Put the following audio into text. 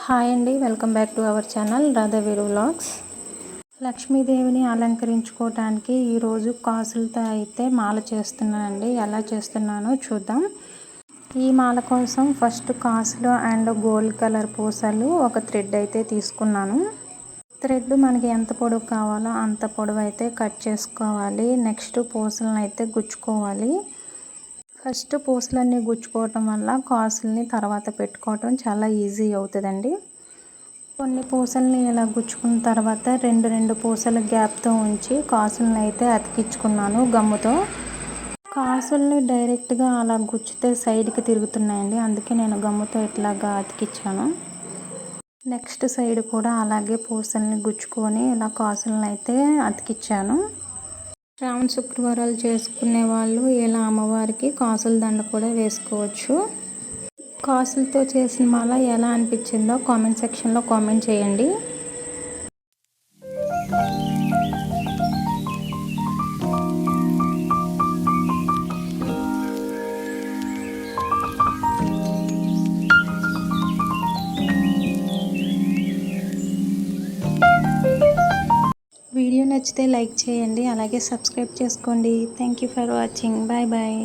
Hi అండి, welcome back to our channel Radhaveeru vlogs. లక్ష్మీదేవిని అలంకరించుకోవటానికి ఈరోజు కాసులతో అయితే మాల చేస్తున్నానండి. ఎలా చేస్తున్నానో చూద్దాం. ఈ మాల కోసం ఫస్ట్ కాసులు అండ్ గోల్డ్ కలర్ పూసలు ఒక థ్రెడ్ అయితే తీసుకున్నాను. థ్రెడ్ మనకి ఎంత పొడవు కావాలో అంత పొడవు అయితే కట్ చేసుకోవాలి. నెక్స్ట్ పూసలను అయితే గుచ్చుకోవాలి. ఫస్ట్ పూసలన్నీ గుచ్చుకోవటం వల్ల కాసుల్ని తర్వాత పెట్టుకోవటం చాలా ఈజీ అవుతుందండి. కొన్ని పూసల్ని ఇలా గుచ్చుకున్న తర్వాత రెండు పూసల గ్యాప్తో ఉంచి కాసుల్ని అయితే అతికించుకున్నాను గమ్ముతో. కాసుల్ని డైరెక్ట్గా అలా గుచ్చితే సైడ్కి తిరుగుతున్నాయండి, అందుకే నేను గమ్ముతో ఇట్లాగా అతికించాను. నెక్స్ట్ సైడ్ కూడా అలాగే పూసల్ని గుచ్చుకొని ఇలా కాసులను అయితే అతికించాను. శ్రావణ శుక్రవారాలు చేసుకునే వాళ్ళు ఇలా అమ్మవారికి కాసుల దండ కూడా వేసుకోవచ్చు. కాసులతో చేసిన మాల ఎలా అనిపించిందో కామెంట్ సెక్షన్లో కామెంట్ చేయండి. వీడియో నచ్చితే లైక్ చేయండి, అలాగే సబ్స్క్రైబ్ చేసుకోండి. Thank you for watching. Bye bye.